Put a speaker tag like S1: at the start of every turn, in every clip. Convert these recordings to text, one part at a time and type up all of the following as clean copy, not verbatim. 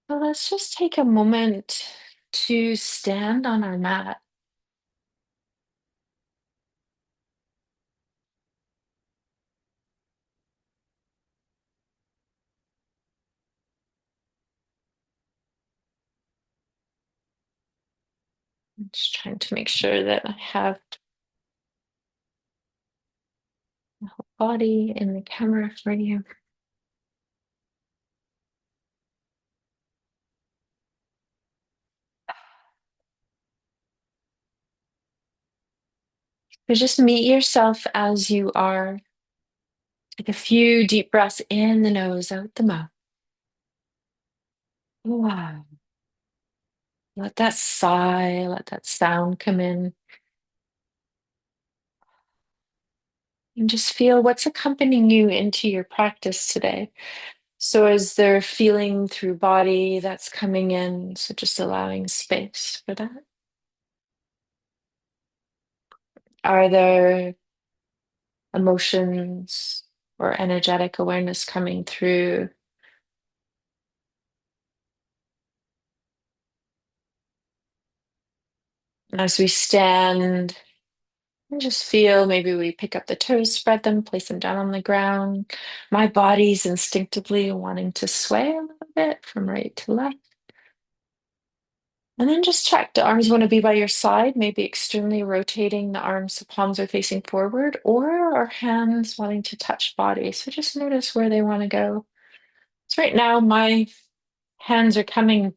S1: Well, let's just take a moment to stand on our mat. I'm just trying to make sure that I have the whole body in the camera for you. So just meet yourself as you are. Take a few deep breaths in the nose, out the mouth. Wow. Let that sigh, let that sound come in. And just feel what's accompanying you into your practice today. So, is there feeling through body that's coming in? So, just allowing space for that. Are there emotions or energetic awareness coming through? As we stand, and just feel maybe we pick up the toes, spread them, place them down on the ground. My body's instinctively wanting to sway a little bit from right to left. And then just check. The arms want to be by your side, maybe externally rotating the arms so palms are facing forward, or our hands wanting to touch body. So just notice where they want to go. So right now, my hands are coming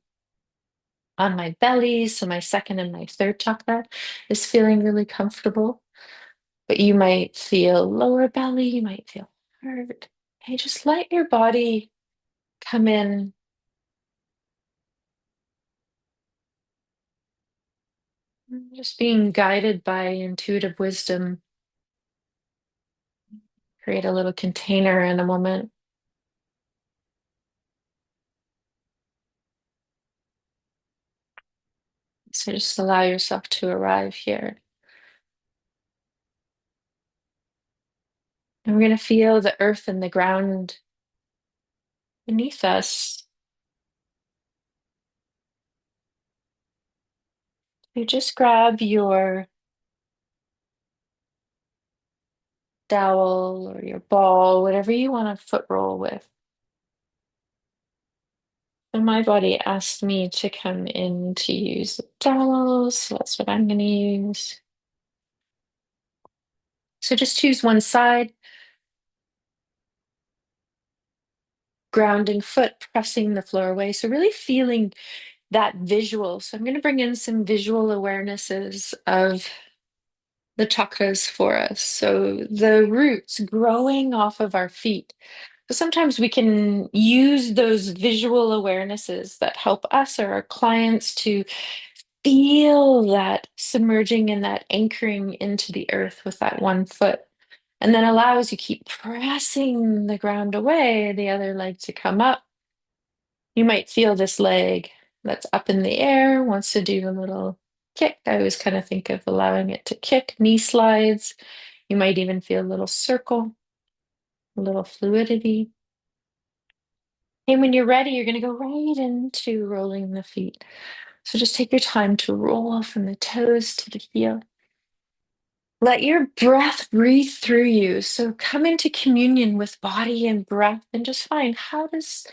S1: on my belly, so my second and my third chakra is feeling really comfortable. But you might feel lower belly, you might feel hurt. Hey, just let your body come in, just being guided by intuitive wisdom. Create a little container in a moment. So just allow yourself to arrive here. And we're going to feel the earth and the ground beneath us. You just grab your dowel or your ball, whatever you want to foot roll with. And my body asked me to come in to use the dowels, so that's what I'm going to use. So just choose one side, grounding foot, pressing the floor away. So really feeling that visual. So I'm going to bring in some visual awarenesses of the chakras for us. So the roots growing off of our feet. So sometimes we can use those visual awarenesses that help us or our clients to feel that submerging and that anchoring into the earth with that one foot. And then allow as you keep pressing the ground away, the other leg to come up. You might feel this leg that's up in the air, wants to do a little kick. I always kind of think of allowing it to kick, knee slides. You might even feel a little circle, a little fluidity. And when you're ready, you're going to go right into rolling the feet. So just take your time to roll from the toes to the heel. Let your breath breathe through you. So come into communion with body and breath and just find how does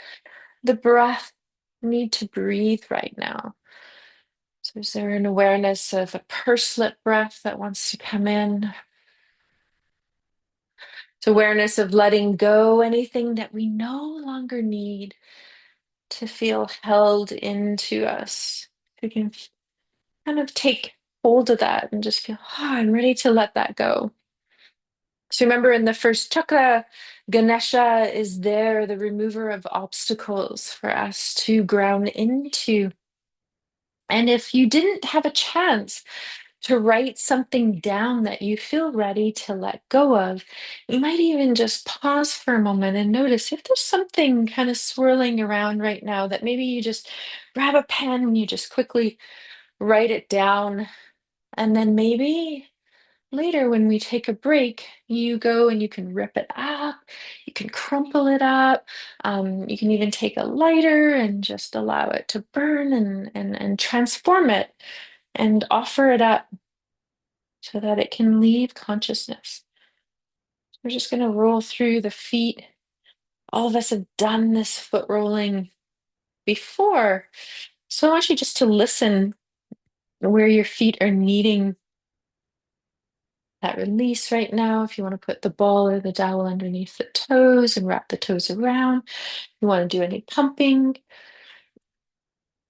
S1: the breath need to breathe right now? So is there an awareness of a pursed breath that wants to come in? It's awareness of letting go anything that we no longer need to feel held into us. We can kind of take hold of that and just feel, oh, I'm ready to let that go. So remember in the first chakra, Ganesha is there, the remover of obstacles for us to ground into. And if you didn't have a chance to write something down that you feel ready to let go of, you might even just pause for a moment and notice if there's something kind of swirling around right now that maybe you just grab a pen and you just quickly write it down. And then maybe later, when we take a break, you go and you can rip it up, you can crumple it up, you can even take a lighter and just allow it to burn and transform it and offer it up so that it can leave consciousness. We're just going to roll through the feet. All of us have done this foot rolling before. So I want you just to listen where your feet are needing that release right now. If you want to put the ball or the dowel underneath the toes and wrap the toes around, you want to do any pumping.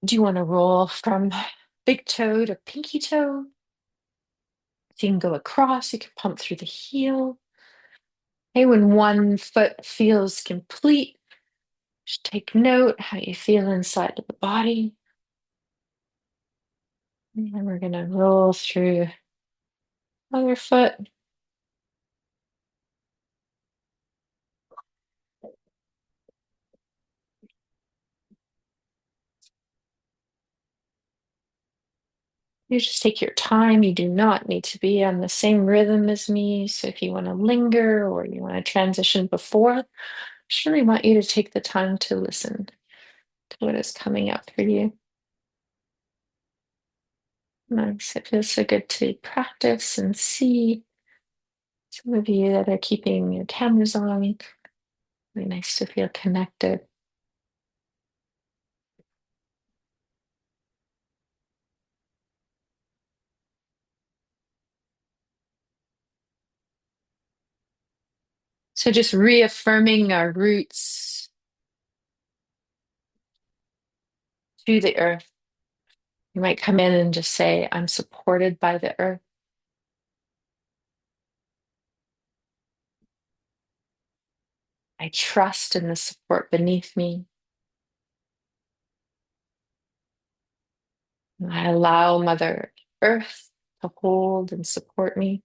S1: Do you want to roll from big toe to pinky toe? So you can go across, you can pump through the heel. Hey, when one foot feels complete, just take note how you feel inside of the body. And then we're going to roll through other foot. You just take your time. You do not need to be on the same rhythm as me. So if you want to linger or you want to transition before, I just really want you to take the time to listen to what is coming up for you. Nice. It feels so good to practice and see some of you that are keeping your cameras on. Really nice to feel connected. So just reaffirming our roots to the earth. You might come in and just say, I'm supported by the earth. I trust in the support beneath me. I allow Mother Earth to hold and support me.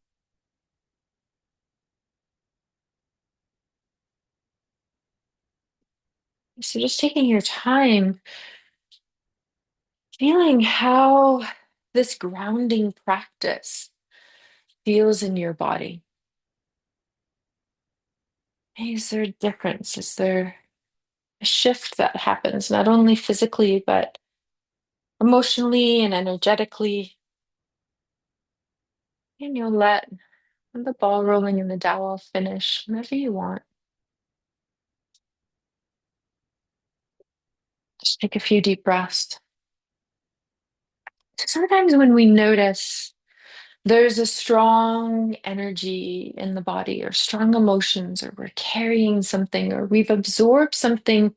S1: So just taking your time, feeling how this grounding practice feels in your body. Hey, is there a difference? Is there a shift that happens, not only physically, but emotionally and energetically? And you'll let the ball rolling and the dowel finish whenever you want. Just take a few deep breaths. Sometimes when we notice there's a strong energy in the body or strong emotions, or we're carrying something, or we've absorbed something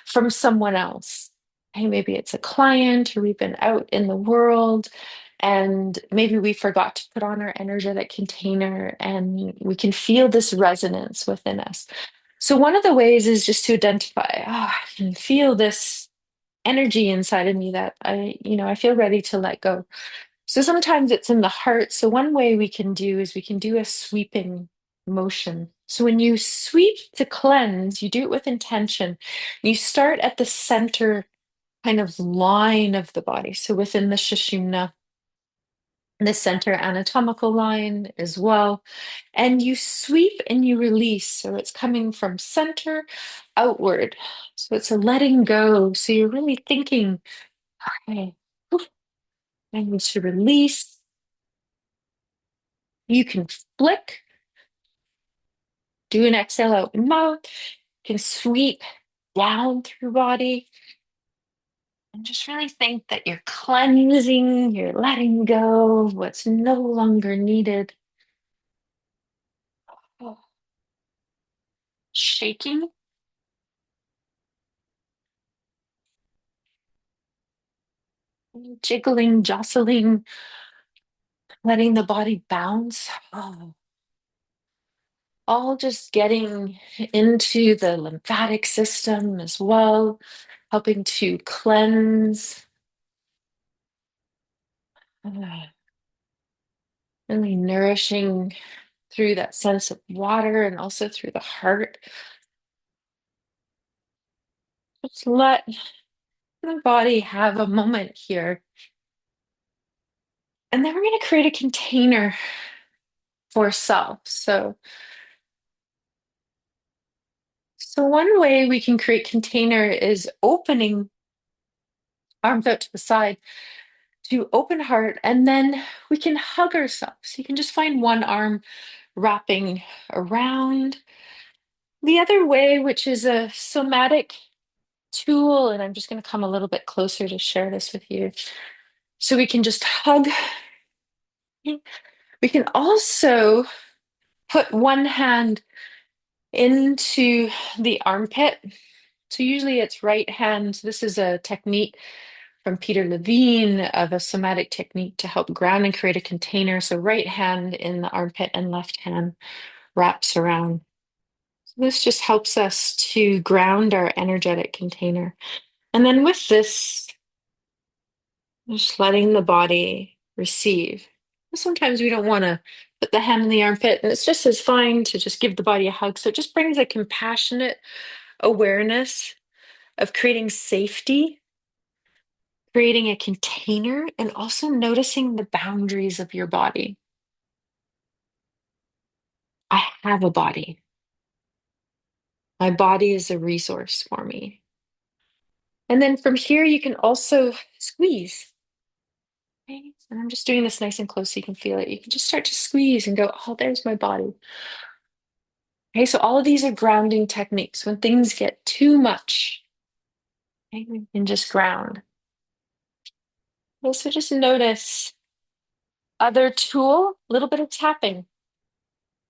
S1: from someone else. Hey, maybe it's a client, or we've been out in the world and maybe we forgot to put on our energetic container and we can feel this resonance within us. So, one of the ways is just to identify, I can feel this energy inside of me that I feel ready to let go. So sometimes it's in the heart. So one way we can do is we can do a sweeping motion. So when you sweep to cleanse, you do it with intention. You start at the center kind of line of the body. So within the Sushumna, the center anatomical line as well. And you sweep and you release. So it's coming from center outward. So it's a letting go. So you're really thinking, okay, I need to release. You can flick. Do an exhale out mouth. You can sweep down through body and just really think that you're cleansing, you're letting go of what's no longer needed. Oh, shaking, jiggling, jostling, letting the body bounce. Oh, all just getting into the lymphatic system as well, helping to cleanse. Really nourishing through that sense of water and also through the heart. Just let the body have a moment here. And then we're going to create a container for self. So one way we can create container is opening arms out to the side to open heart, and then we can hug ourselves. You can just find one arm wrapping around the other way, which is a somatic tool. And I'm just going to come a little bit closer to share this with you. So we can just hug. We can also put one hand into the armpit. So usually it's right hand. This is a technique from Peter Levine of a somatic technique to help ground and create a container. So right hand in the armpit and left hand wraps around. So this just helps us to ground our energetic container. And then with this, just letting the body receive. Sometimes we don't want to put the hand in the armpit, and it's just as fine to just give the body a hug. So it just brings a compassionate awareness of creating safety, creating a container, and also noticing the boundaries of your body. I have a body. My body is a resource for me. And then from here, you can also squeeze. Okay? And I'm just doing this nice and close so you can feel it. You can just start to squeeze and go, oh, there's my body. Okay, so all of these are grounding techniques. When things get too much, okay, we can just ground. Also, just notice other tool, a little bit of tapping.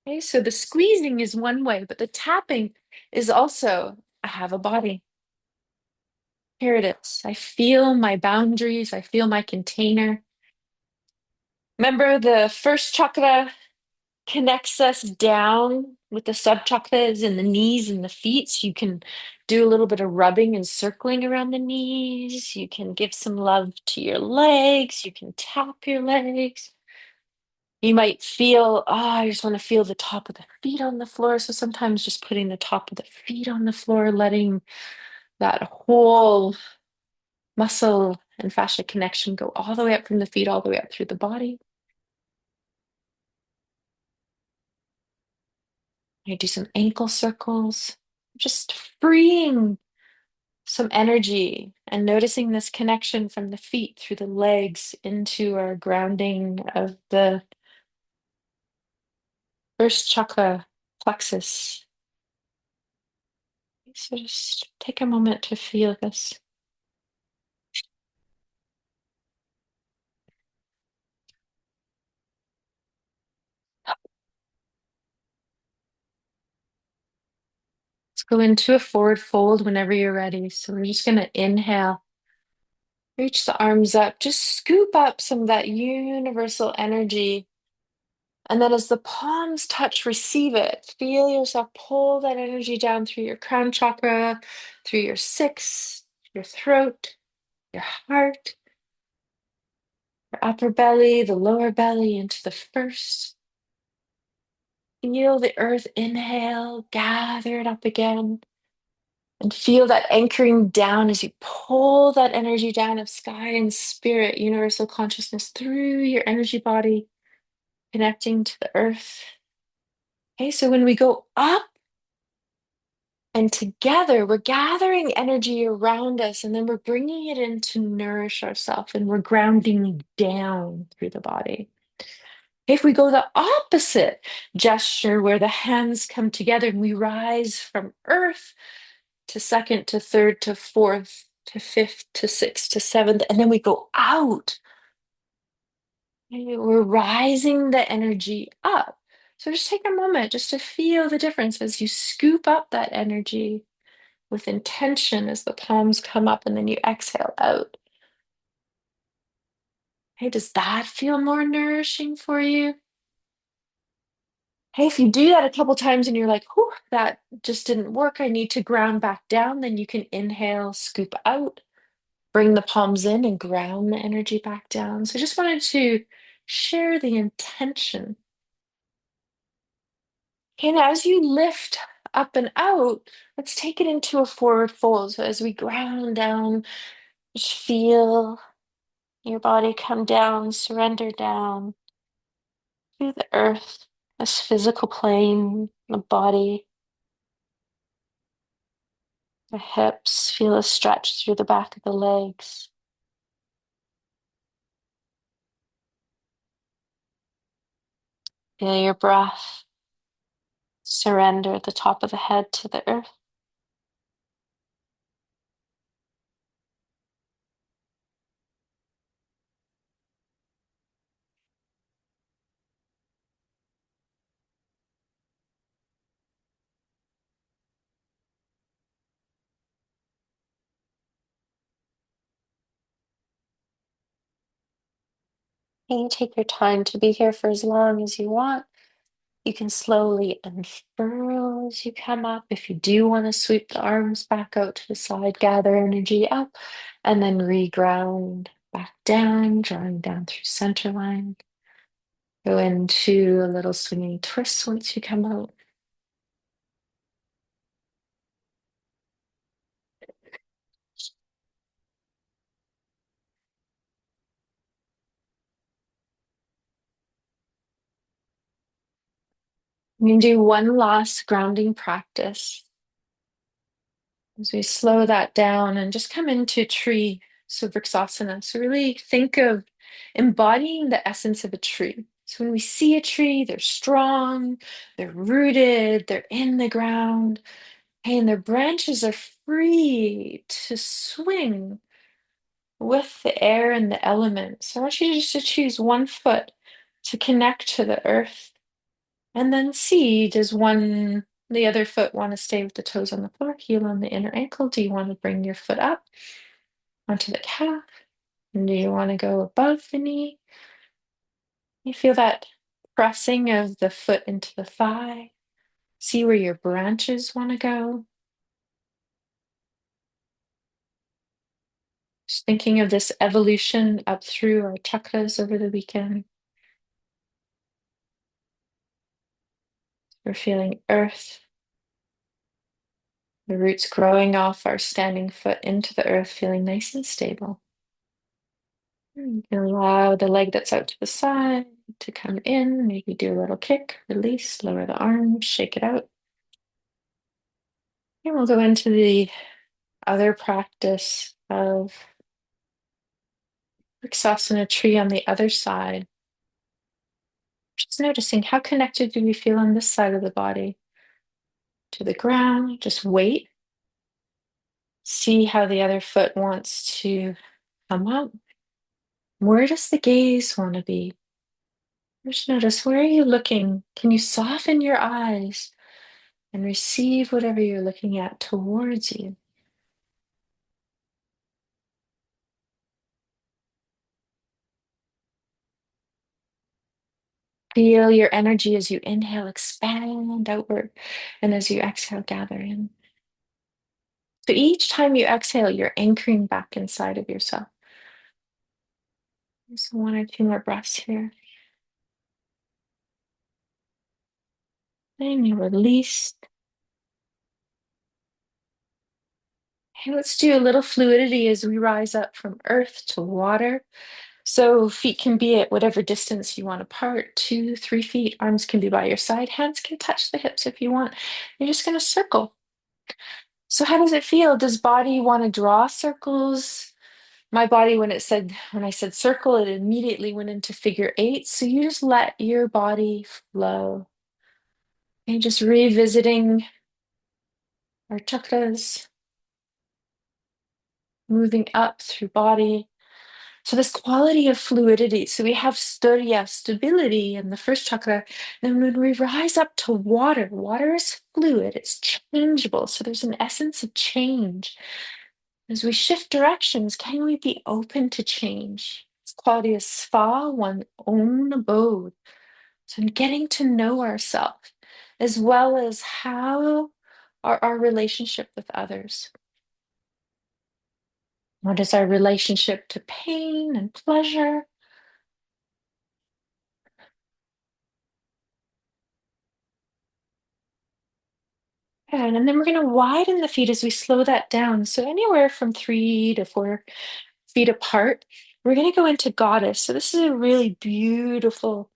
S1: Okay, so the squeezing is one way, but the tapping is also, I have a body. Here it is. I feel my boundaries. I feel my container. Remember, the first chakra connects us down with the subchakras in the knees and the feet. So you can do a little bit of rubbing and circling around the knees. You can give some love to your legs. You can tap your legs. You might feel, I just want to feel the top of the feet on the floor. So sometimes just putting the top of the feet on the floor, letting that whole muscle and fascia connection go all the way up from the feet, all the way up through the body. I do some ankle circles, just freeing some energy and noticing this connection from the feet through the legs into our grounding of the first chakra plexus. So just take a moment to feel this. Let's go into a forward fold whenever you're ready. So we're just going to inhale, reach the arms up, just scoop up some of that universal energy. And then as the palms touch, receive it. Feel yourself pull that energy down through your crown chakra, through your sixth, your throat, your heart, your upper belly, the lower belly, into the first. Feel the earth inhale, gather it up again, and feel that anchoring down as you pull that energy down of sky and spirit, universal consciousness through your energy body, connecting to the earth. Okay, so when we go up and together, we're gathering energy around us, and then we're bringing it in to nourish ourselves, and we're grounding down through the body. If we go the opposite gesture, where the hands come together and we rise from earth to second to third to fourth to fifth to sixth to seventh, and then we go out, we're rising the energy up. So just take a moment just to feel the difference as you scoop up that energy with intention as the palms come up and then you exhale out. Hey, does that feel more nourishing for you? Hey, if you do that a couple times and you're like, whew, that just didn't work, I need to ground back down, then you can inhale, scoop out, bring the palms in and ground the energy back down. So I just wanted to share the intention. And as you lift up and out, let's take it into a forward fold. So as we ground down, just feel your body come down, surrender down to the earth. this physical plane, the body, the hips, feel a stretch through the back of the legs. Feel your breath. Surrender the top of the head to the earth. And you take your time to be here for as long as you want. You can slowly unfurl as you come up. If you do want to sweep the arms back out to the side, gather energy up, and then reground back down, drawing down through center line. Go into a little swinging twist once you come out. You can do one last grounding practice as we slow that down and just come into tree Suvrksasana. So really think of embodying the essence of a tree. So when we see a tree, they're strong, they're rooted, they're in the ground, and their branches are free to swing with the air and the elements. So I want you just to choose one foot to connect to the earth and then see, the other foot want to stay with the toes on the floor, heel on the inner ankle? Do you want to bring your foot up onto the calf? And do you want to go above the knee? You feel that pressing of the foot into the thigh. See where your branches want to go. Just thinking of this evolution up through our chakras over the weekend. We're feeling earth, the roots growing off our standing foot into the earth, feeling nice and stable. You can allow the leg that's out to the side to come in, maybe do a little kick, release, lower the arms, shake it out. And we'll go into the other practice of Vrksasana tree on the other side. Just noticing how connected do we feel on this side of the body to the ground. Just wait. See how the other foot wants to come up. Where does the gaze want to be? Just notice, where are you looking? Can you soften your eyes and receive whatever you're looking at towards you? Feel your energy as you inhale, expand outward, and as you exhale, gather in. So each time you exhale, you're anchoring back inside of yourself. Just one or two more breaths here. Then you release. Okay, let's do a little fluidity as we rise up from earth to water. So feet can be at whatever distance you want apart, 2, 3 feet. Arms can be by your side. Hands can touch the hips if you want. You're just going to circle. So how does it feel? Does body want to draw circles? My body, when I said circle, it immediately went into figure eight. So you just let your body flow. And just revisiting our chakras, moving up through body. So this quality of fluidity. So we have sturya, stability in the first chakra. Then when we rise up to water, water is fluid, it's changeable. So there's an essence of change. As we shift directions, can we be open to change? This quality is spa, one own abode. So in getting to know ourselves, as well as how our relationship with others. What is our relationship to pain and pleasure? And then we're going to widen the feet as we slow that down. So anywhere from 3 to 4 feet apart, we're going to go into goddess. So this is a really beautiful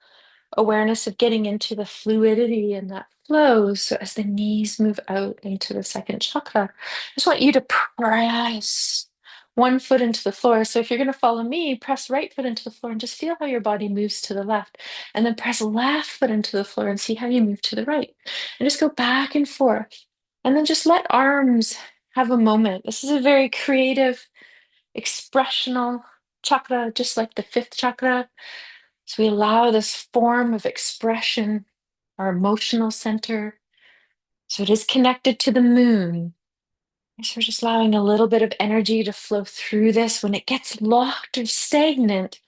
S1: awareness of getting into the fluidity and that flow. So as the knees move out into the second chakra, I just want you to press one foot into the floor. So if you're going to follow me, press right foot into the floor and just feel how your body moves to the left. And then press left foot into the floor and see how you move to the right. And just go back and forth. And then just let arms have a moment. This is a very creative, expressional chakra, just like the fifth chakra. So we allow this form of expression, our emotional center. So it is connected to the moon. So we're just allowing a little bit of energy to flow through this. When it gets locked or stagnant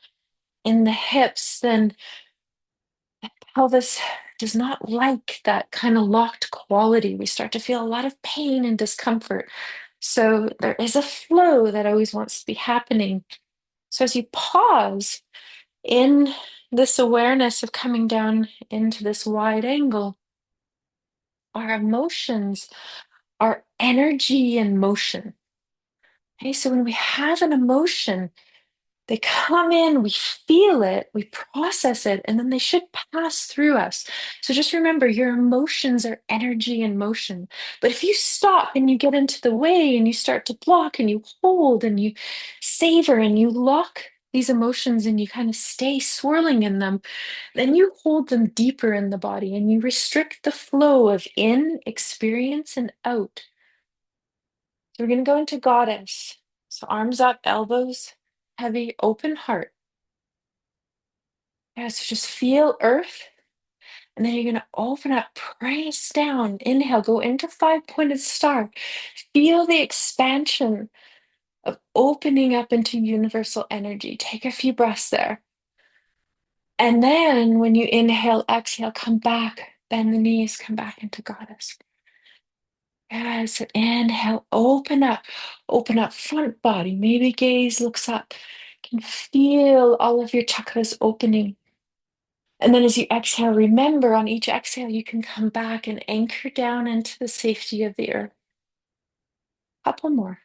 S1: in the hips, then the pelvis does not like that kind of locked quality. We start to feel a lot of pain and discomfort. So there is a flow that always wants to be happening. So as you pause in this awareness of coming down into this wide angle, our emotions are energy and motion. Okay, so when we have an emotion, they come in, we feel it, we process it, and then they should pass through us. So just remember, your emotions are energy and motion. But if you stop and you get into the way and you start to block and you hold and you savor and you lock these emotions and you kind of stay swirling in them, then you hold them deeper in the body and you restrict the flow of in experience and out. So we're going to go into goddess. So arms up, elbows heavy, open heart. Yeah, so just feel earth. And then you're going to open up, press down. Inhale, go into five-pointed star. Feel the expansion of opening up into universal energy. Take a few breaths there. And then when you inhale, exhale, come back. Bend the knees, come back into goddess. Yes, inhale, open up front body. Maybe gaze looks up. You can feel all of your chakras opening. And then as you exhale, remember on each exhale, you can come back and anchor down into the safety of the earth. Couple more.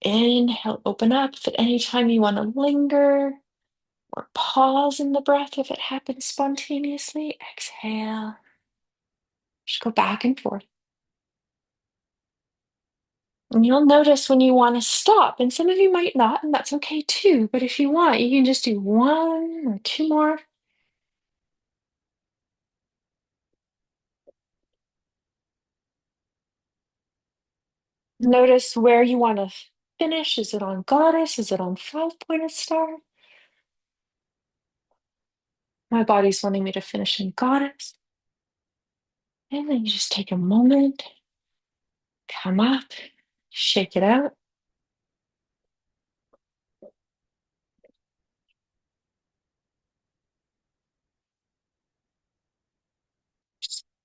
S1: Inhale, open up. If at any time you want to linger or pause in the breath, if it happens spontaneously, exhale. Just go back and forth. And you'll notice when you want to stop, and some of you might not, and that's okay too. But if you want, you can just do one or two more. Notice where you want to finish. Is it on goddess? Is it on five-pointed star? My body's wanting me to finish in goddess. And then you just take a moment, come up, shake it out.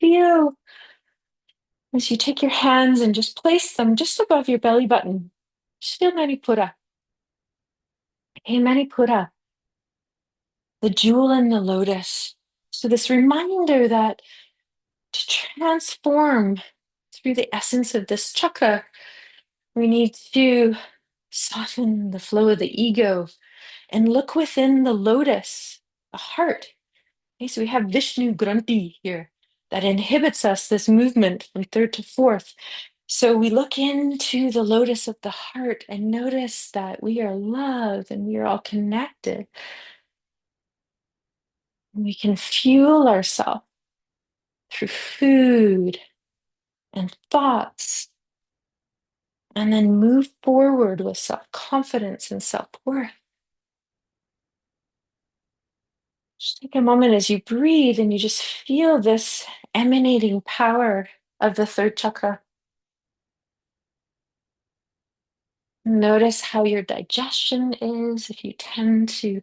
S1: Feel as you take your hands and just place them just above your belly button. Just feel Manipura. Hey, Manipura, the jewel in the lotus. So, this reminder that to transform through the essence of this chakra, we need to soften the flow of the ego and look within the lotus, the heart. Okay, so we have Vishnu Granthi here that inhibits us, this movement from third to fourth. So we look into the lotus of the heart and notice that we are love and we are all connected. And we can fuel ourselves through food and thoughts and then move forward with self-confidence and self-worth. Just take a moment as you breathe and you just feel this emanating power of the third chakra. Notice how your digestion is, if you tend to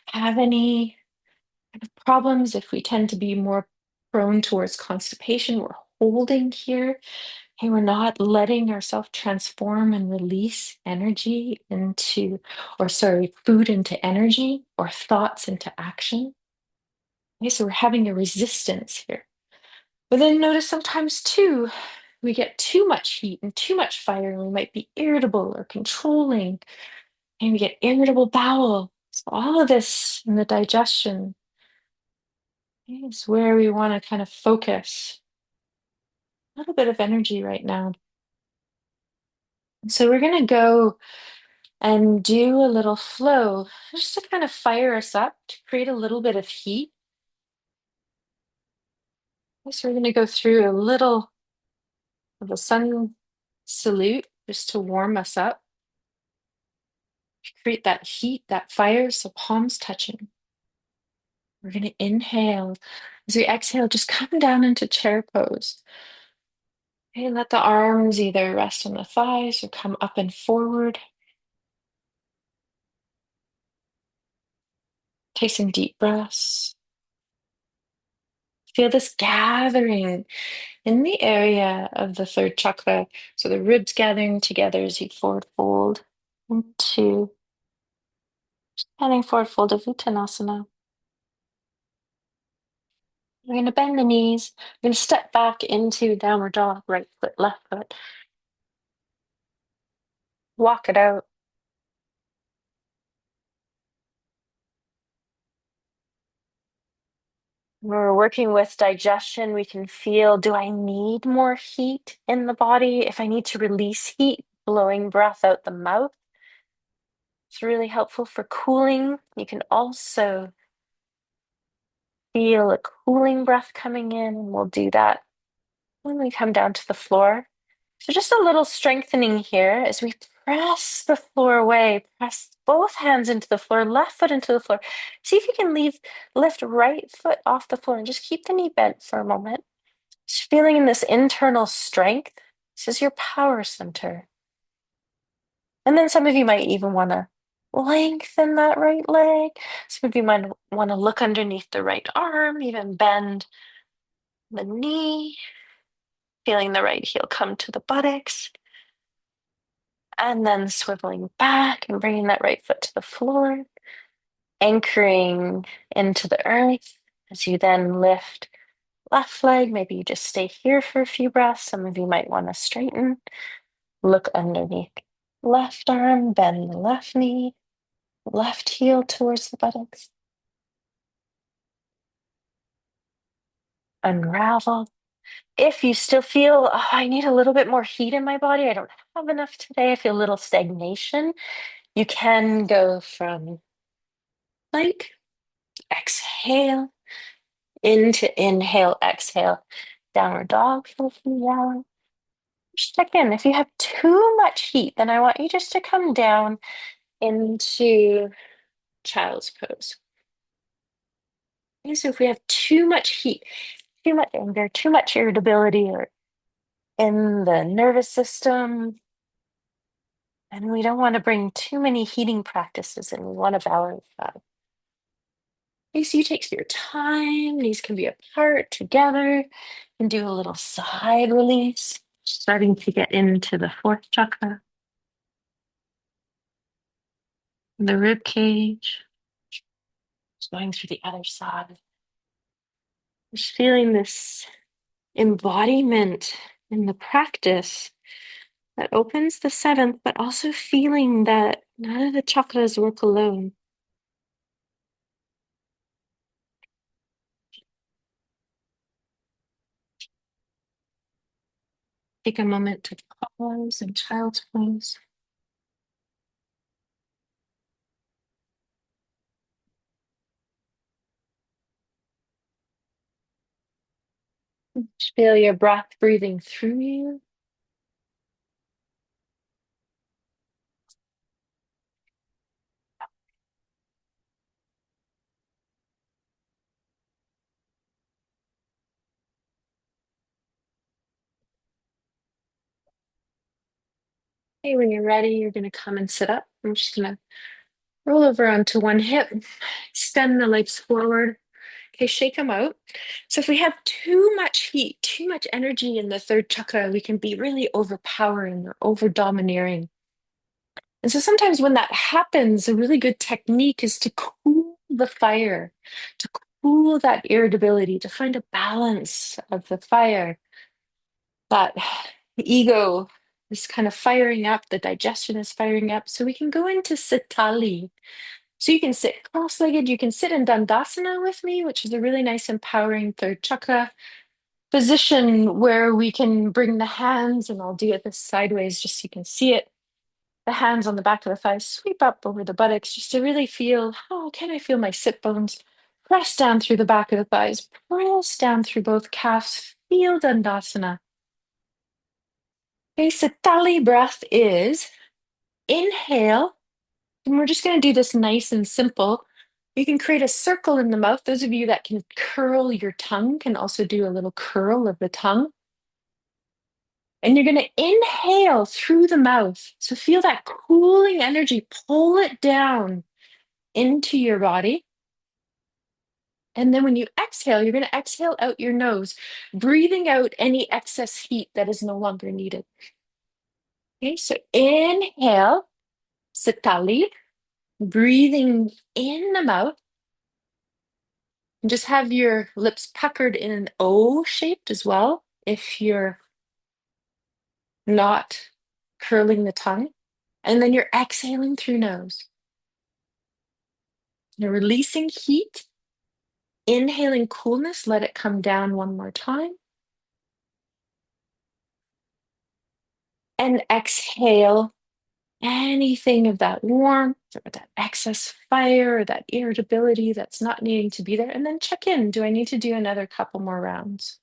S1: have any kind of problems, if we tend to be more prone towards constipation, we're holding here. Hey, we're not letting ourselves transform and release energy into, or sorry, food into energy or thoughts into action. Okay, so we're having a resistance here. But then notice sometimes too, we get too much heat and too much fire, and we might be irritable or controlling, and we get irritable bowel. So all of this in the digestion is where we want to kind of focus a little bit of energy right now. So we're going to go and do a little flow just to kind of fire us up, to create a little bit of heat. So we're going to go through a little of a sun salute just to warm us up, create that heat, that fire, so palms touching. We're going to inhale. As we exhale, just come down into chair pose. Okay, let the arms either rest on the thighs or come up and forward. Take some deep breaths. Feel this gathering in the area of the third chakra. So the ribs gathering together as you forward fold into standing forward fold of Uttanasana. We're going to bend the knees. We're going to step back into downward dog, right foot, left foot. Walk it out. When we're working with digestion, we can feel, do I need more heat in the body? If I need to release heat, blowing breath out the mouth. It's really helpful for cooling. You can also feel a cooling breath coming in. We'll do that when we come down to the floor. So just a little strengthening here as we press the floor away, press both hands into the floor, left foot into the floor. See if you can lift right foot off the floor and just keep the knee bent for a moment. Just feeling in this internal strength. This is your power center. And then some of you might even want to lengthen that right leg. Some of you might want to look underneath the right arm, even bend the knee, feeling the right heel come to the buttocks. And then swiveling back and bringing that right foot to the floor, anchoring into the earth as you then lift left leg. Maybe you just stay here for a few breaths. Some of you might want to straighten, look underneath left arm, bend the left knee, left heel towards the buttocks. Unravel. If you still feel, oh, I need a little bit more heat in my body, I don't have enough today, I feel a little stagnation, you can go from plank, exhale, into inhale, exhale, downward dog for a few rounds. Just check in. If you have too much heat, then I want you just to come down into child's pose. Okay, so if we have too much heat, too much anger, too much irritability, or in the nervous system, and we don't want to bring too many heating practices in. We want to balance that. Okay, so you take your time. These can be apart, together. And do a little side release, starting to get into the fourth chakra, the rib cage, just going through the other side. Just feeling this embodiment in the practice that opens the seventh, but also feeling that none of the chakras work alone. Take a moment to pause in child's pose. Just feel your breath breathing through you. Okay, when you're ready, you're going to come and sit up. I'm just going to roll over onto one hip, extend the legs forward. Okay, shake them out. So if we have too much heat, too much energy in the third chakra, we can be really overpowering or over domineering. And so sometimes when that happens, a really good technique is to cool the fire, to cool that irritability, to find a balance of the fire. That ego is kind of firing up, the digestion is firing up. So we can go into Sitali. So you can sit cross-legged, you can sit in Dandasana with me, which is a really nice, empowering third chakra position where we can bring the hands, and I'll do it this sideways just so you can see it. The hands on the back of the thighs sweep up over the buttocks just to really feel, oh, can I feel my sit bones? Press down through the back of the thighs, press down through both calves, feel Dandasana. Okay, Satali breath is inhale, and we're just going to do this nice and simple. You can create a circle in the mouth. Those of you that can curl your tongue can also do a little curl of the tongue. And you're going to inhale through the mouth. So feel that cooling energy, pull it down into your body. And then when you exhale, you're going to exhale out your nose, breathing out any excess heat that is no longer needed. Okay, so inhale, Sitali, breathing in the mouth. And just have your lips puckered in an O shaped as well if you're not curling the tongue. And then you're exhaling through nose. You're releasing heat, inhaling coolness, let it come down one more time. And exhale anything of that warmth or that excess fire or that irritability that's not needing to be there. And then check in. Do I need to do another couple more rounds?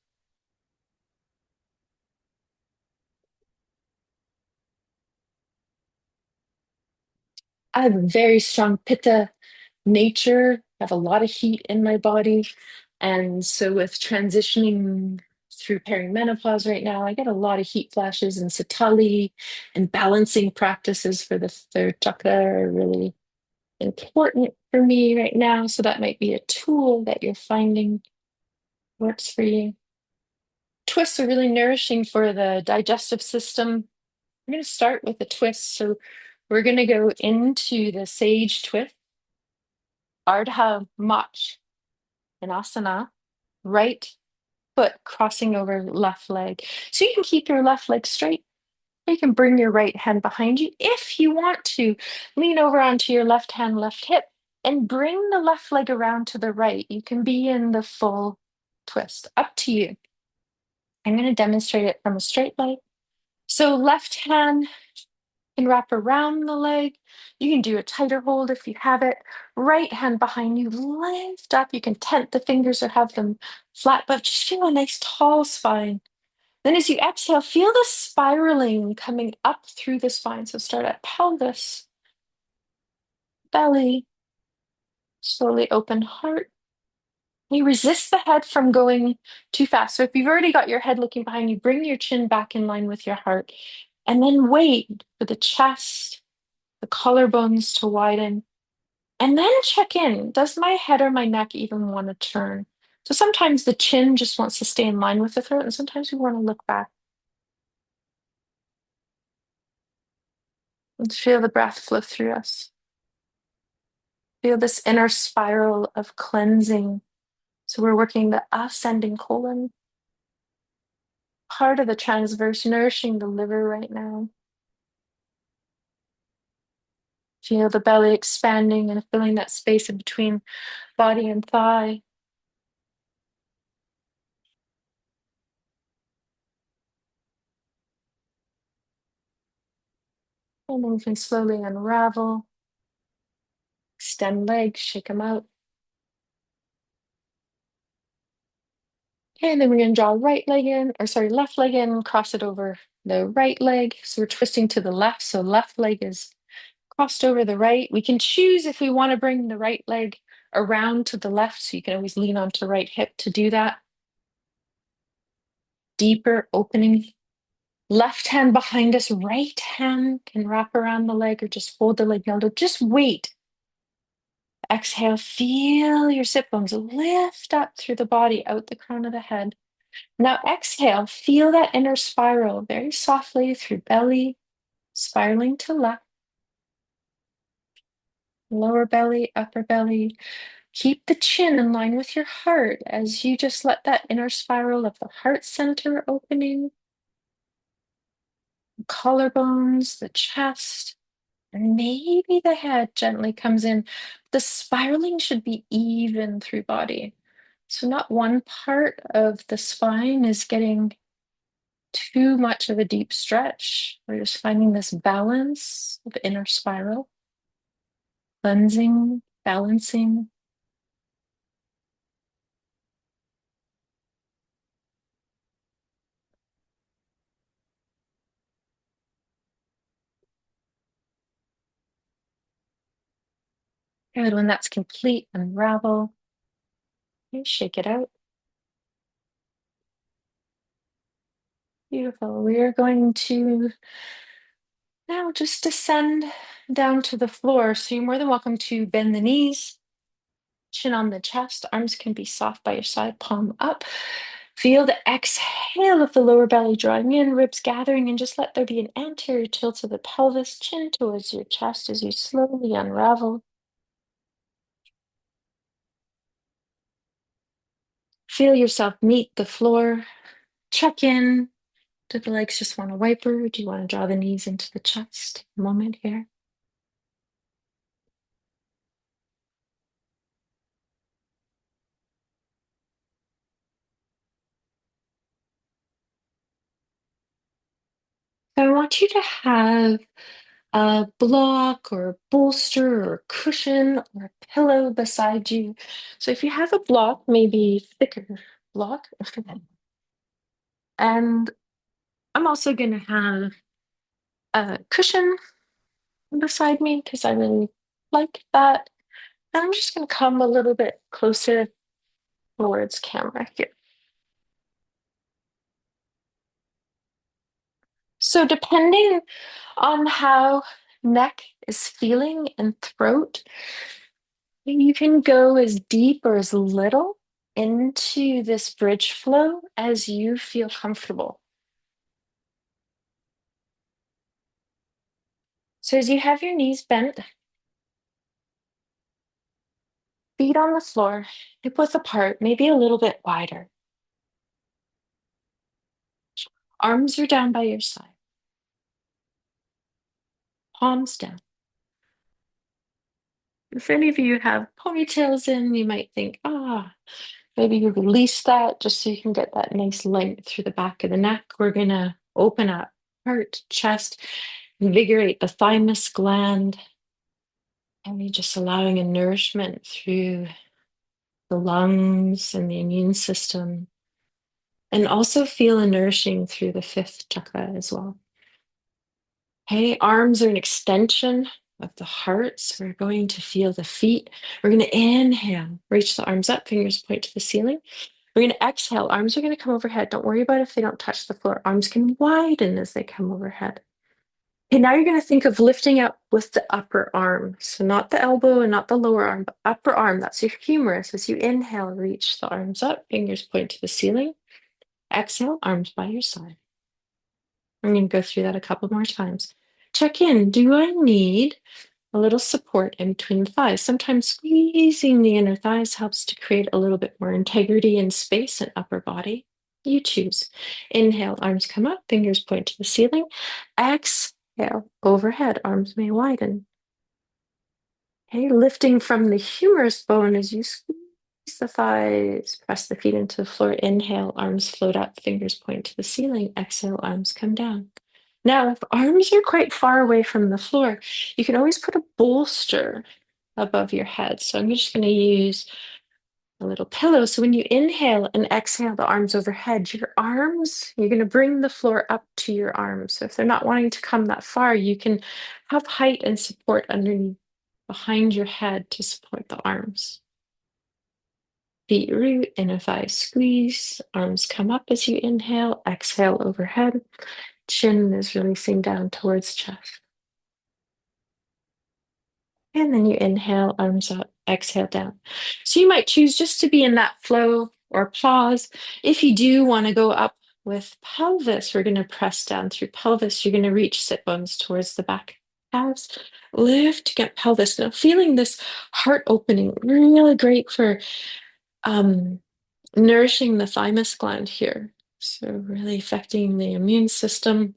S1: I have a very strong pitta nature. I have a lot of heat in my body. And so with transitioning through perimenopause right now, I get a lot of heat flashes, and satali and balancing practices for the third chakra are really important for me right now. So that might be a tool that you're finding works for you. Twists are really nourishing for the digestive system. I'm going to start with a twist. So we're going to go into the sage twist, Ardha Mach in asana, right foot crossing over left leg. So you can keep your left leg straight. You can bring your right hand behind you. If you want to, lean over onto your left hand, left hip, and bring the left leg around to the right. You can be in the full twist. Up to you. I'm going to demonstrate it from a straight leg. So left hand can wrap around the leg. You can do a tighter hold if you have it. Right hand behind you, lift up. You can tent the fingers or have them flat, but just feel a nice tall spine. Then as you exhale, feel the spiraling coming up through the spine. So start at pelvis, belly, slowly open heart. You resist the head from going too fast. So if you've already got your head looking behind you, bring your chin back in line with your heart. And then wait for the chest, the collarbones to widen. And then check in. Does my head or my neck even want to turn? So sometimes the chin just wants to stay in line with the throat, and sometimes we want to look back. And feel the breath flow through us. Feel this inner spiral of cleansing. So we're working the ascending colon, part of the transverse, nourishing the liver right now. Feel the belly expanding and filling that space in between body and thigh. And then we can slowly unravel. Extend legs, shake them out. Okay, and then we're going to draw right leg in, or sorry, left leg in, cross it over the right leg. So we're twisting to the left. So left leg is crossed over the right. We can choose if we want to bring the right leg around to the left. So you can always lean onto the right hip to do that. Deeper opening. Left hand behind us, right hand can wrap around the leg or just hold the leg down. Just wait. Exhale, feel your sit bones lift up through the body, out the crown of the head. Now exhale, feel that inner spiral very softly through belly, spiraling to left, lower belly, upper belly. Keep the chin in line with your heart as you just let that inner spiral of the heart center opening, the collarbones, the chest, And maybe the head gently comes in. The spiraling should be even through body. So not one part of the spine is getting too much of a deep stretch. We're just finding this balance of inner spiral, cleansing, balancing. Good. When that's complete, unravel. Okay, shake it out. Beautiful. We are going to now just descend down to the floor. So you're more than welcome to bend the knees, chin on the chest. Arms can be soft by your side, palm up. Feel the exhale of the lower belly drawing in, ribs gathering, and just let there be an anterior tilt of the pelvis, chin towards your chest as you slowly unravel. Feel yourself meet the floor. Check in. Do the legs just want to wiper? Do you want to draw the knees into the chest? A moment here. So I want you to have a block or a bolster or a cushion or a pillow beside you. So if you have a block, maybe thicker block, and I'm also going to have a cushion beside me because I really like that. And I'm just going to come a little bit closer towards camera here. So depending on how neck is feeling and throat, you can go as deep or as little into this bridge flow as you feel comfortable. So as you have your knees bent, feet on the floor, hip width apart, maybe a little bit wider. Arms are down by your side, palms down. If any of you have ponytails in, you might think, maybe you release that just so you can get that nice length through the back of the neck. We're going to open up heart, chest, invigorate the thymus gland, and we just allowing a nourishment through the lungs and the immune system, and also feel a nourishing through the fifth chakra as well. Okay, arms are an extension of the heart. So we're going to feel the feet. We're going to inhale, reach the arms up, fingers point to the ceiling. We're going to exhale. Arms are going to come overhead. Don't worry about if they don't touch the floor. Arms can widen as they come overhead. Okay, now you're going to think of lifting up with the upper arm. So not the elbow and not the lower arm, but upper arm. That's your humerus. As you inhale, reach the arms up, fingers point to the ceiling. Exhale, arms by your side. I'm going to go through that a couple more times. Check in. Do I need a little support in between the thighs? Sometimes squeezing the inner thighs helps to create a little bit more integrity and space in upper body. You choose. Inhale, arms come up, fingers point to the ceiling. Exhale, overhead, arms may widen. Okay, lifting from the humerus bone as you squeeze the thighs, press the feet into the floor. Inhale, arms float up, fingers point to the ceiling. Exhale, arms come down. Now, if arms are quite far away from the floor, you can always put a bolster above your head. So I'm just going to use a little pillow. So when you inhale and exhale the arms overhead, your arms, you're going to bring the floor up to your arms. So if they're not wanting to come that far, you can have height and support underneath, behind your head to support the arms. Feet root, inner thighs squeeze, arms come up as you inhale, exhale overhead. Chin is releasing down towards chest. And then you inhale, arms up, exhale down. So you might choose just to be in that flow or pause. If you do want to go up with pelvis, we're going to press down through pelvis. You're going to reach sit bones towards the back calves. Lift, get pelvis. Now feeling this heart opening, really great for nourishing the thymus gland here. So really affecting the immune system.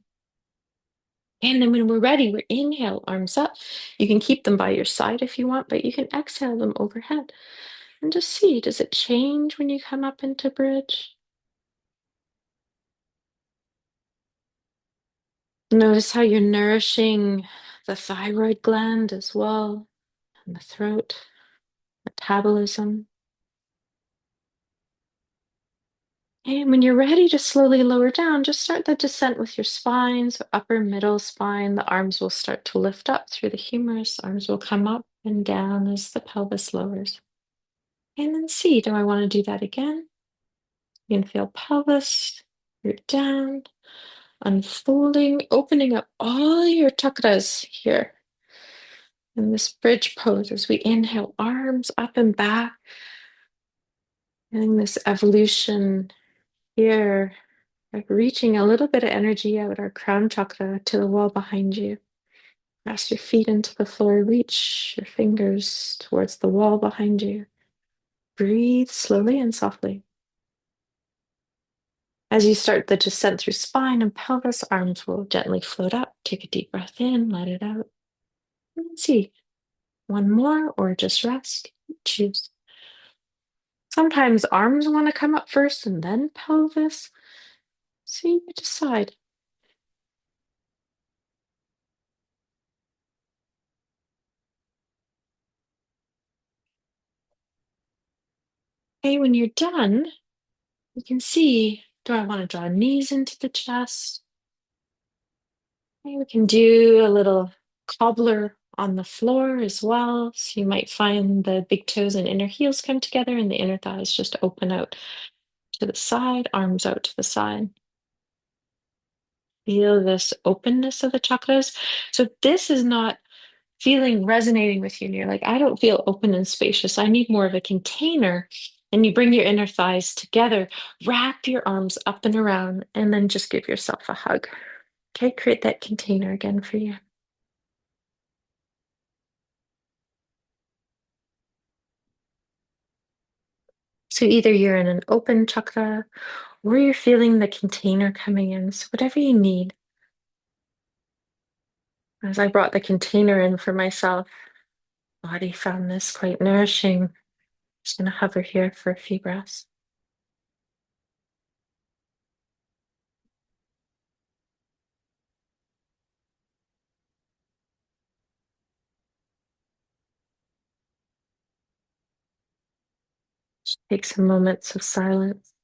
S1: And then when we're ready, we inhale, arms up. You can keep them by your side if you want, but you can exhale them overhead. And just see, does it change when you come up into bridge? Notice how you're nourishing the thyroid gland as well, and the throat, metabolism. And when you're ready to slowly lower down, just start the descent with your spine. So upper, middle spine, the arms will start to lift up through the humerus. Arms will come up and down as the pelvis lowers. And then see, do I want to do that again? You can feel pelvis, root down, unfolding, opening up all your chakras here in this bridge pose as we inhale, arms up and back, and this evolution here, like reaching a little bit of energy out our crown chakra to the wall behind you. Press your feet into the floor, reach your fingers towards the wall behind you. Breathe slowly and softly. As you start the descent through spine and pelvis, arms will gently float up. Take a deep breath in, let it out. And let's see, one more or just rest. Choose. Sometimes arms want to come up first and then pelvis. So you decide. Okay, when you're done, you can see, do I want to draw knees into the chest? Okay, we can do a little cobbler on the floor as well. So you might find the big toes and inner heels come together and the inner thighs just open out to the side, arms out to the side. Feel this openness of the chakras. So this is not feeling resonating with you. And you're like, I don't feel open and spacious. I need more of a container. And you bring your inner thighs together, wrap your arms up and around, and then just give yourself a hug. Okay, create that container again for you. So either you're in an open chakra or you're feeling the container coming in. So whatever you need. As I brought the container in for myself, body found this quite nourishing. Just going to hover here for a few breaths. Just take some moments of silence.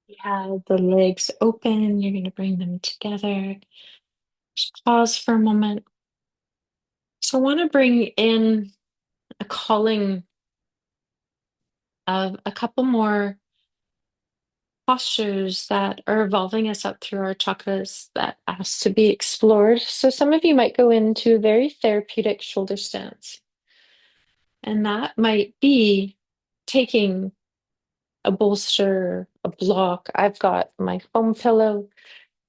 S1: You have the legs open, you're going to bring them together. Just pause for a moment. So I want to bring in a calling of a couple more postures that are evolving us up through our chakras that ask to be explored. So some of you might go into a very therapeutic shoulder stance. And that might be taking a bolster, a block. I've got my foam pillow.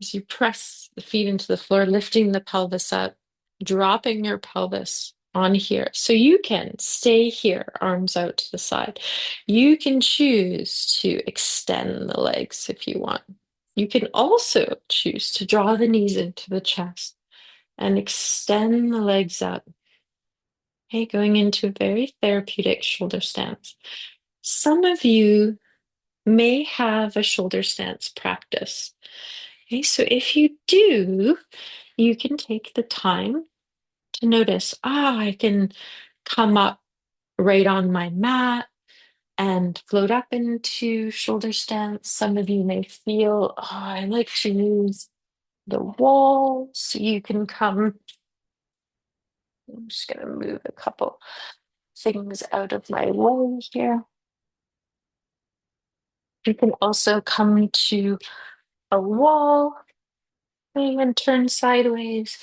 S1: As you press the feet into the floor, lifting the pelvis up, dropping your pelvis on here. So you can stay here, arms out to the side. You can choose to extend the legs if you want. You can also choose to draw the knees into the chest and extend the legs up. Okay, going into a very therapeutic shoulder stance. Some of you may have a shoulder stance practice. Okay, so if you do, you can take the time to notice, I can come up right on my mat and float up into shoulder stance. Some of you may feel, I like to use the wall. So you can come, I'm just going to move a couple things out of my way here. You can also come to a wall and turn sideways.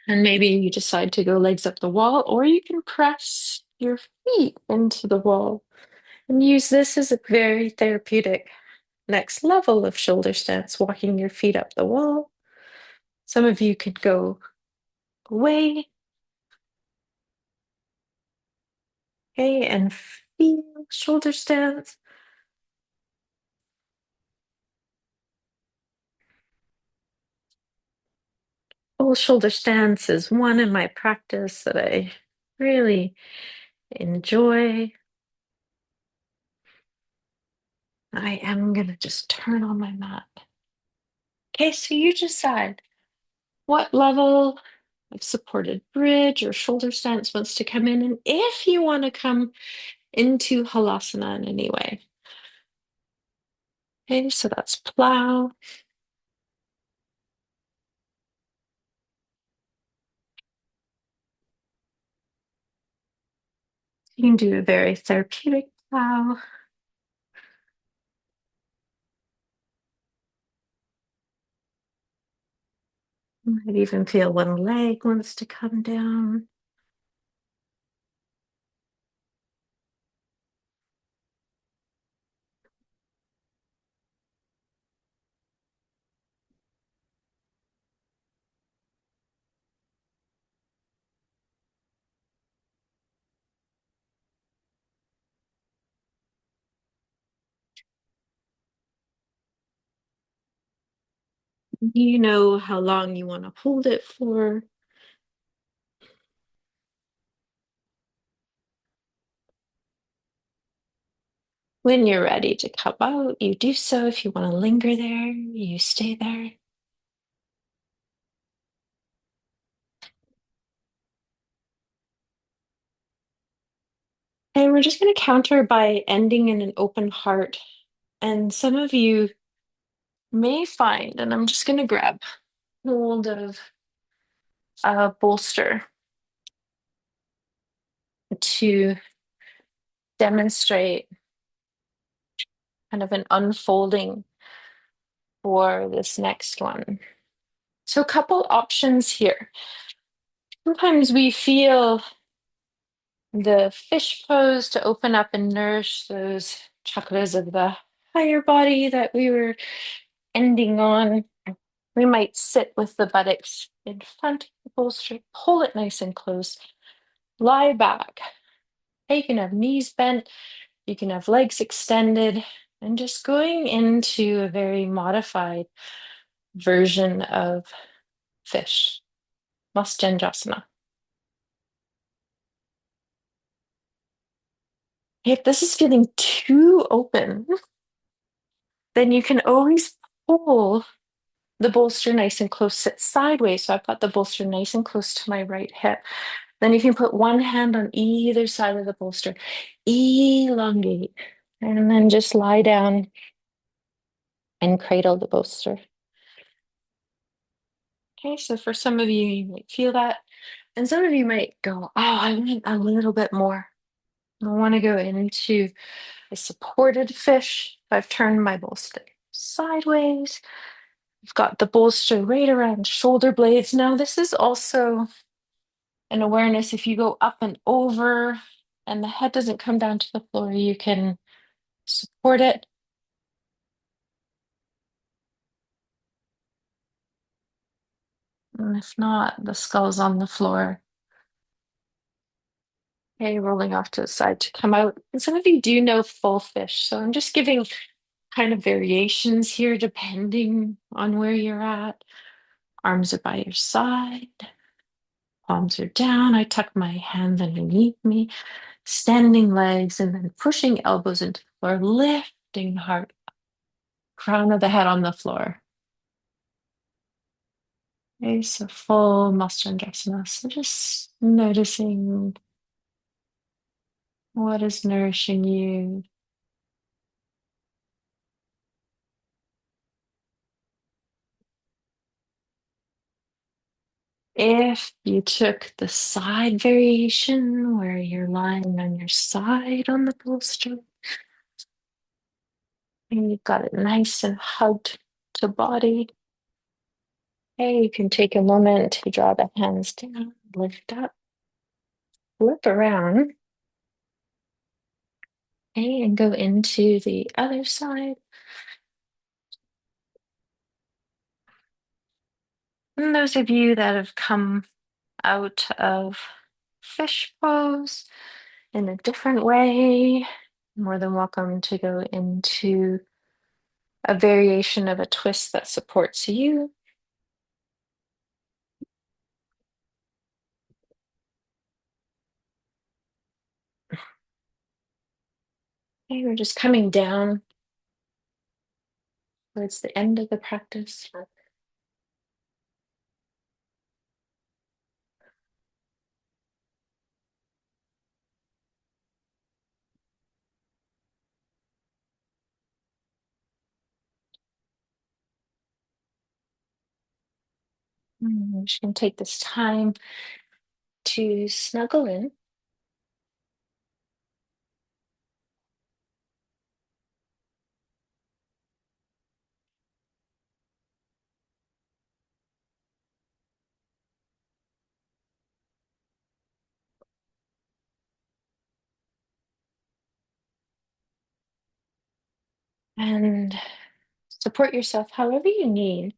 S1: And maybe you decide to go legs up the wall, or you can press your feet into the wall and use this as a very therapeutic next level of shoulder stance, walking your feet up the wall. Some of you could go away, okay, and feel shoulder stance. Full shoulder stance is one in my practice that I really enjoy. I am going to just turn on my mat. Okay, so you decide what level of supported bridge or shoulder stance wants to come in, and if you want to come into halasana in any way. Okay, so that's plow. You can do a very therapeutic plow. You might even feel one leg wants to come down. You know how long you want to hold it for. When you're ready to come out, you do so. If you want to linger there, you stay there. And we're just going to counter by ending in an open heart. And some of you may find, and I'm just going to grab hold of a bolster to demonstrate kind of an unfolding for this next one. So, a couple options here. Sometimes we feel the fish pose to open up and nourish those chakras of the higher body that we were ending on. We might sit with the buttocks in front of the bolster, pull it nice and close, lie back. You can have knees bent, you can have legs extended, and just going into a very modified version of fish, Mastenjasana. If this is feeling too open, then you can always pull the bolster nice and close, sit sideways. So I've got the bolster nice and close to my right hip. Then you can put one hand on either side of the bolster, elongate, and then just lie down and cradle the bolster. Okay, so for some of you, you might feel that. And some of you might go, oh, I want a little bit more. I want to go into a supported fish. I've turned my bolster sideways. I've got the bolster right around shoulder blades. Now, this is also an awareness. If you go up and over and the head doesn't come down to the floor, you can support it. And if not, the skull's on the floor. Okay, rolling off to the side to come out. And some of you do know full fish. So I'm just giving kind of variations here depending on where you're at. Arms are by your side, palms are down. I tuck my hands underneath me, standing legs, and then pushing elbows into the floor, lifting heart, crown of the head on the floor. Okay, so full Mastenjasana. So just noticing what is nourishing you. If you took the side variation where you're lying on your side on the bolster, and you've got it nice and hugged to body, okay, you can take a moment to draw the hands down, lift up, flip around. Okay, and go into the other side. And those of you that have come out of fish pose in a different way, more than welcome to go into a variation of a twist that supports you. Okay, we're just coming down towards the end of the practice. I'm just going to take this time to snuggle in. And support yourself however you need.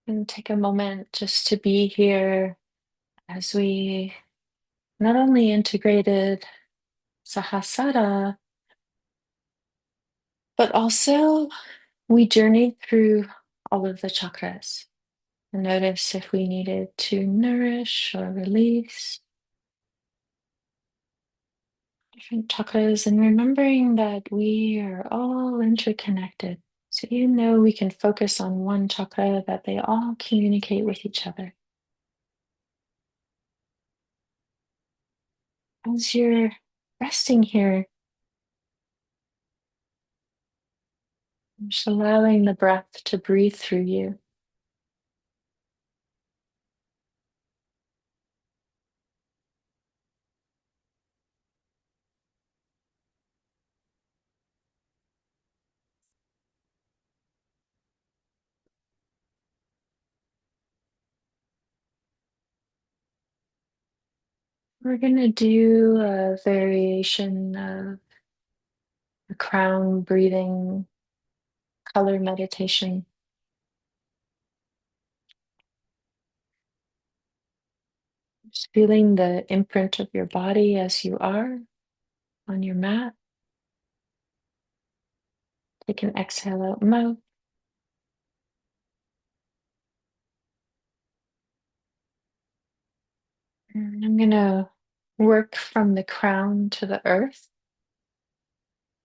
S1: And take a moment just to be here as we not only integrated Sahasrara, but also we journeyed through all of the chakras and notice if we needed to nourish or release different chakras, and remembering that we are all interconnected. So even though we can focus on one chakra, that they all communicate with each other. As you're resting here, just allowing the breath to breathe through you. We're going to do a variation of a crown breathing color meditation. Just feeling the imprint of your body as you are on your mat. Take an exhale out mouth. And I'm going to work from the crown to the earth,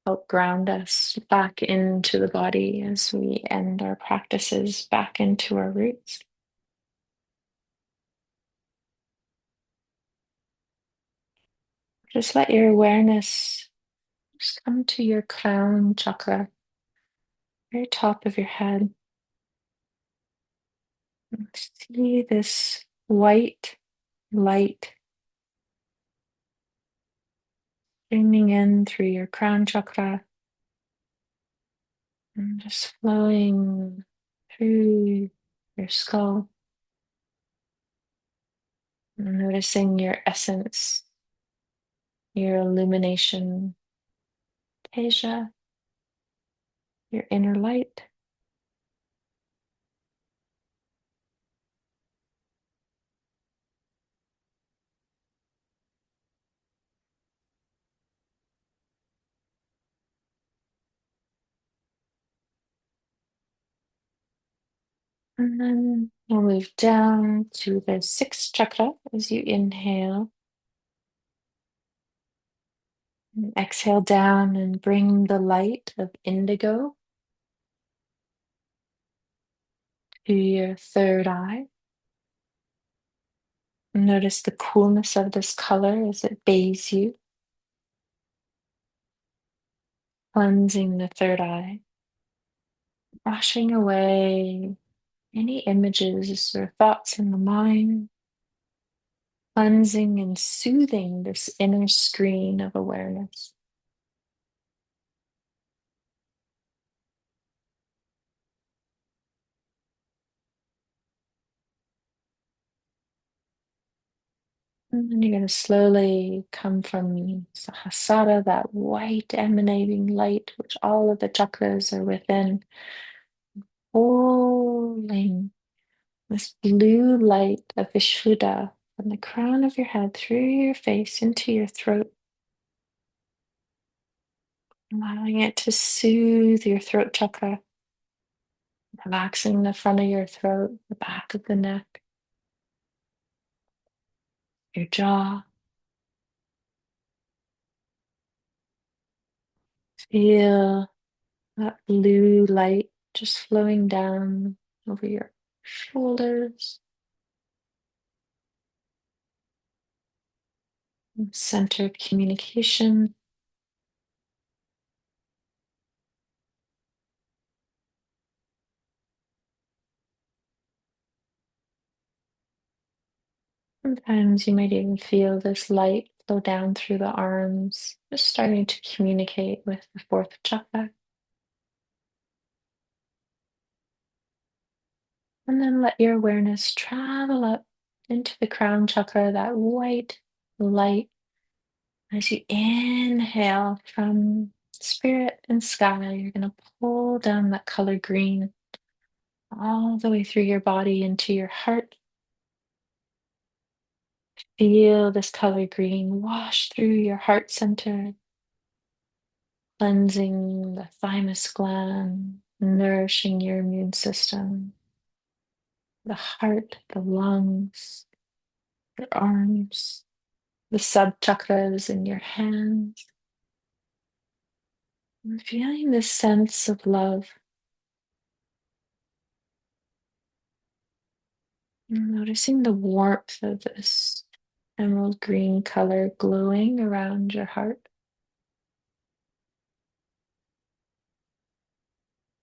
S1: help ground us back into the body as we end our practices back into our roots. Just let your awareness just come to your crown chakra, very top of your head. And see this white light streaming in through your crown chakra and just flowing through your skull. And noticing your essence, your illumination, Teja, your inner light. And then we'll move down to the sixth chakra as you inhale. And exhale down and bring the light of indigo to your third eye. Notice the coolness of this color as it bathes you, cleansing the third eye, washing away any images or thoughts in the mind, cleansing and soothing this inner screen of awareness. And then you're going to slowly come from Sahasrara, that white emanating light, which all of the chakras are within, pulling this blue light of Vishuddha from the crown of your head through your face into your throat, allowing it to soothe your throat chakra, relaxing the front of your throat, the back of the neck, your jaw. Feel that blue light just flowing down over your shoulders, center of communication. Sometimes you might even feel this light flow down through the arms, just starting to communicate with the fourth chakra. And then let your awareness travel up into the crown chakra, that white light. As you inhale from spirit and sky, you're going to pull down that color green all the way through your body into your heart. Feel this color green wash through your heart center, cleansing the thymus gland, nourishing your immune system, the heart, the lungs, your arms, the sub chakras in your hands. And feeling this sense of love, noticing the warmth of this emerald green color glowing around your heart.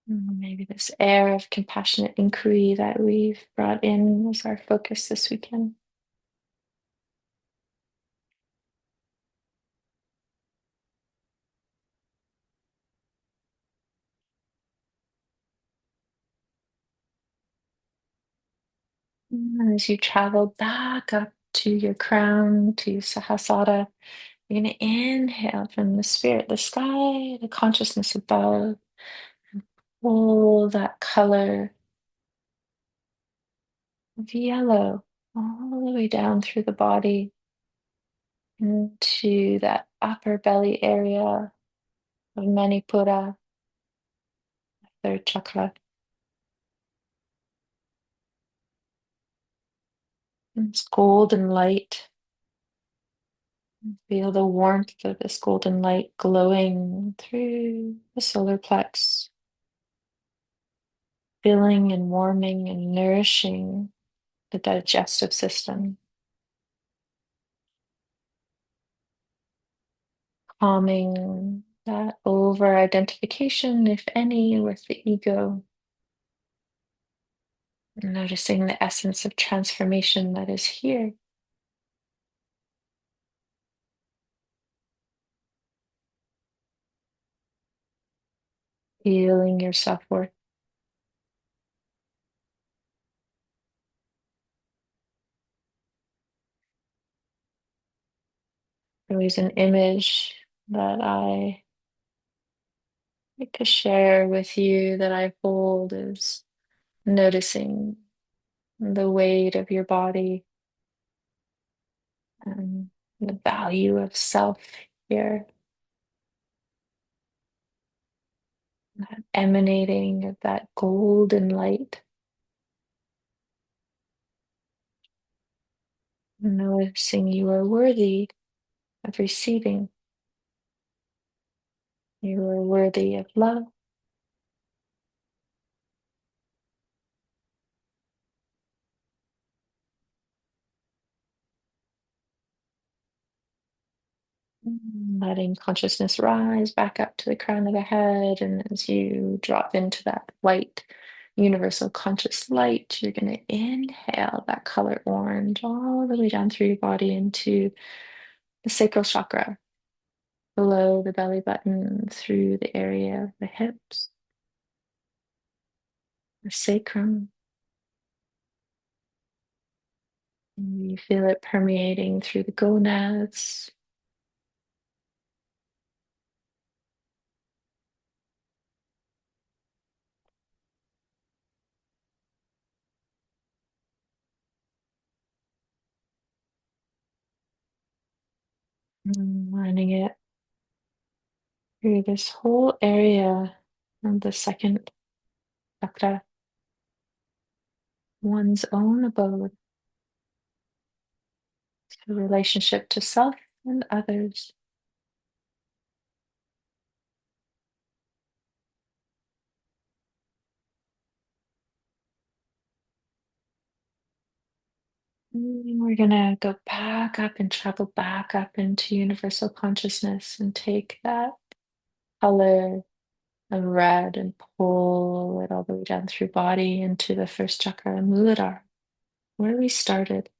S1: Maybe this air of compassionate inquiry that we've brought in as our focus this weekend. And as you travel back up to your crown, to Sahasrara, you're going to inhale from the spirit, the sky, the consciousness above, and pull that color of yellow all the way down through the body into that upper belly area of Manipura, third chakra. And it's golden light. Feel the warmth of this golden light glowing through the solar plex, filling and warming and nourishing the digestive system, calming that over identification, if any, with the ego, noticing the essence of transformation that is here. Feeling your self-worth. There was an image that I like to share with you that I hold is noticing the weight of your body and the value of self here, that emanating of that golden light, noticing you are worthy of receiving, you are worthy of love. Letting consciousness rise back up to the crown of the head. And as you drop into that white, universal conscious light, you're going to inhale that color orange all the way down through your body into the sacral chakra, below the belly button, through the area of the hips, the sacrum, You feel it permeating through the gonads, running it through this whole area of the second chakra, one's own abode, the relationship to self and others. We're gonna go back up and travel back up into universal consciousness and take that color of red and pull it all the way down through body into the first chakra, Muladhara, where we started.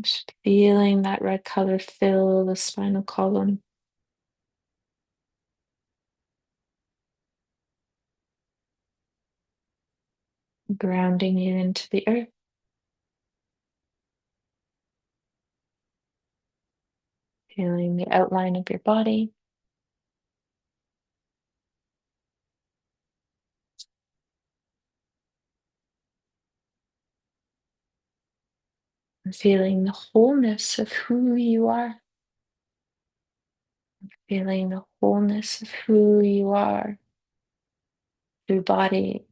S1: Just feeling that red color fill the spinal column, grounding you into the earth, feeling the outline of your body, and feeling the wholeness of who you are, feeling the wholeness of who you are through body,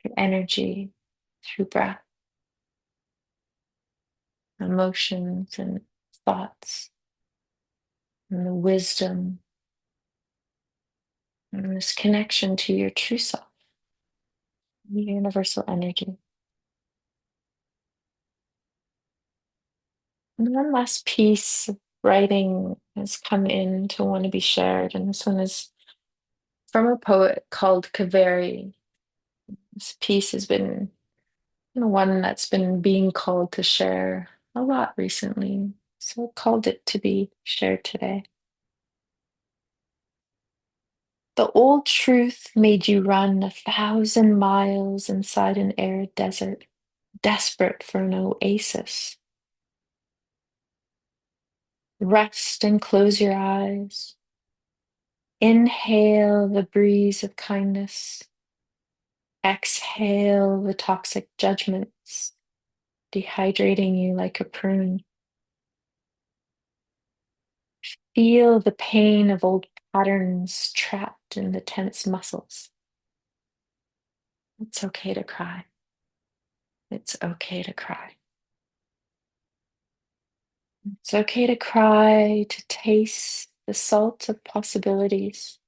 S1: through energy, through breath, emotions, and thoughts, and the wisdom, and this connection to your true self, the universal energy. And one last piece of writing has come in to want to be shared, and this one is from a poet called Kaveri. This piece has been one that's been being called to share a lot recently, so I called it to be shared today. The old truth made you run 1,000 miles inside an arid desert, desperate for an oasis. Rest and close your eyes. Inhale the breeze of kindness. Exhale the toxic judgments, dehydrating you like a prune. Feel the pain of old patterns trapped in the tense muscles. It's okay to cry. It's okay to cry. It's okay to cry, to taste the salt of possibilities.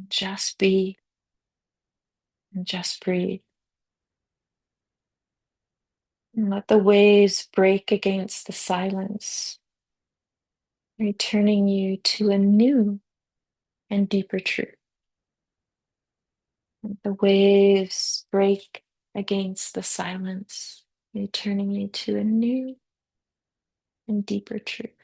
S1: Just be and just breathe. And let the waves break against the silence, returning you to a new and deeper truth. Let the waves break against the silence, returning you to a new and deeper truth.